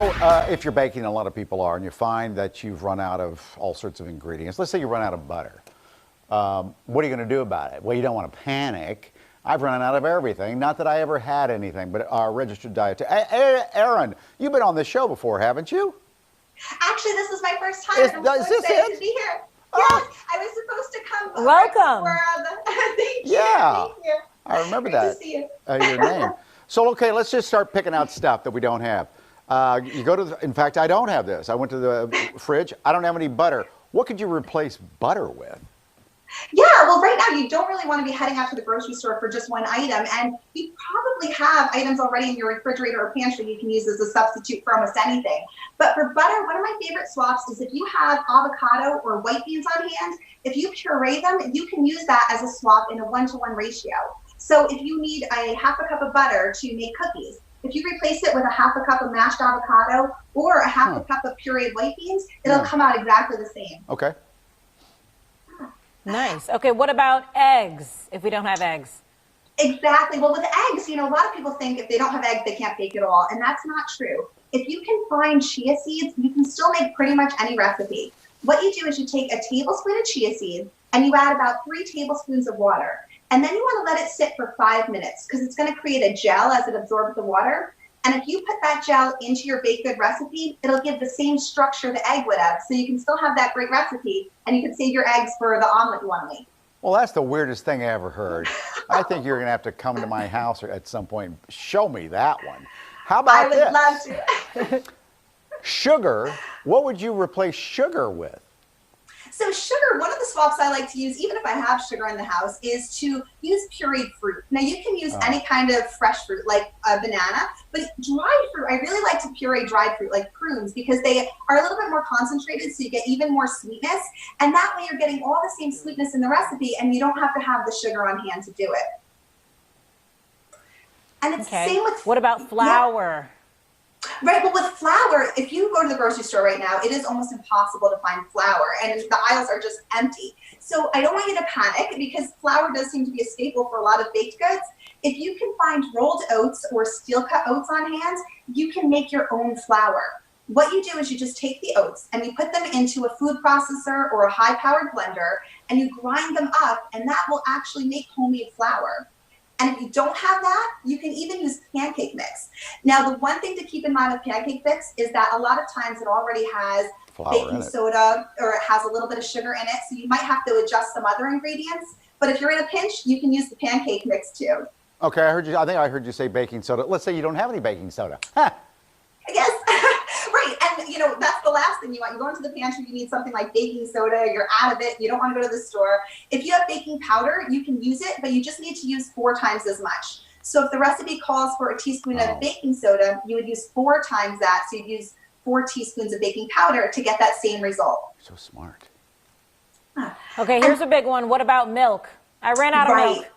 If you're baking, a lot of people are, and you find that you've run out of all sorts of ingredients. Let's say you run out of butter. What are you going to do about it? Well, you don't want to panic. I've run out of everything. Not that I ever had anything, but our registered dietitian. Erin, you've been on this show before, haven't you? Actually, this is my first time. And I'm so excited to be here. Yes, I was supposed to come. Welcome. Thank you. Yeah, Thank you. I remember Great that. to see you. Your name. So, okay, let's just start picking out stuff that we don't have. You go to, in fact, I don't have this. I went to the fridge. I don't have any butter. What could you replace butter with? Yeah, well, right now you don't really want to be heading out to the grocery store for just one item, and you probably have items already in your refrigerator or pantry you can use as a substitute for almost anything. But for butter, one of my favorite swaps is if you have avocado or white beans on hand, if you puree them, you can use that as a swap in a 1-to-1 ratio. So if you need a half a cup of butter to make cookies, if you replace it with a half a cup of mashed avocado or a half a cup of pureed white beans, it'll come out exactly the same. Okay. Nice. Okay, what about eggs, if we don't have eggs? Exactly. Well, with eggs, you know, a lot of people think if they don't have eggs, they can't bake at all, and that's not true. If you can find chia seeds, you can still make pretty much any recipe. What you do is you take a tablespoon of chia seeds and you add about 3 tablespoons of water. And then you want to let it sit for 5 minutes because it's going to create a gel as it absorbs the water. And if you put that gel into your baked good recipe, it'll give the same structure the egg would have. So you can still have that great recipe and you can save your eggs for the omelet you want to make. Well, that's the weirdest thing I ever heard. I think you're going to have to come to my house at some point and show me that one. How about this? I would love to. Sugar, what would you replace sugar with? So sugar, one of the swaps I like to use, even if I have sugar in the house, is to use pureed fruit. Now you can use any kind of fresh fruit, like a banana, but dried fruit, I really like to puree dried fruit, like prunes, because they are a little bit more concentrated, so you get even more sweetness. And that way you're getting all the same sweetness in the recipe, and you don't have to have the sugar on hand to do it. And it's the same with... What about flour? Yeah. Right, but with flour, if you go to the grocery store right now, it is almost impossible to find flour, and the aisles are just empty. So I don't want you to panic because flour does seem to be a staple for a lot of baked goods. If you can find rolled oats or steel-cut oats on hand, you can make your own flour. What you do is you just take the oats and you put them into a food processor or a high-powered blender, and you grind them up, and that will actually make homemade flour. And if you don't have that, you can even use pancake mix. Now, the one thing to keep in mind with pancake mix is that a lot of times it already has baking soda or it has a little bit of sugar in it, so you might have to adjust some other ingredients. But if you're in a pinch, you can use the pancake mix too. Okay, I think I heard you say baking soda. Let's say you don't have any baking soda. Huh. Yes, right. And you know, that's the last thing you want. You go into the pantry, you need something like baking soda, you're out of it, you don't want to go to the store. If you have baking powder, you can use it, but you just need to use 4 times as much. So if the recipe calls for a teaspoon of baking soda, you would use 4 times that. So you'd use 4 teaspoons of baking powder to get that same result. So smart. Okay, here's a big one. What about milk? I ran out of milk.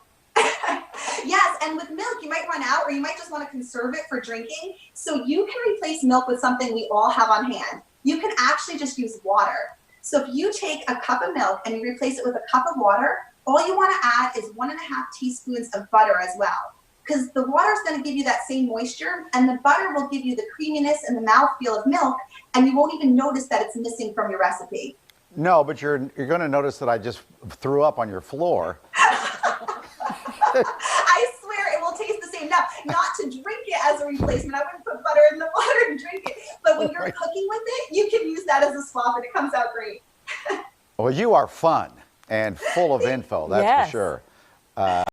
Yes, and with milk, you might run out or you might just want to conserve it for drinking. So you can replace milk with something we all have on hand. You can actually just use water. So if you take a cup of milk and you replace it with a cup of water, all you want to add is 1.5 teaspoons of butter as well. Because the water is going to give you that same moisture, and the butter will give you the creaminess and the mouthfeel of milk, and you won't even notice that it's missing from your recipe. No, but you're going to notice that I just threw up on your floor. I swear it will taste the same. Now, not to drink it as a replacement. I wouldn't put butter in the water and drink it. But when you're cooking with it, you can use that as a swap, and it comes out great. Well, you are fun and full of info, that's for sure.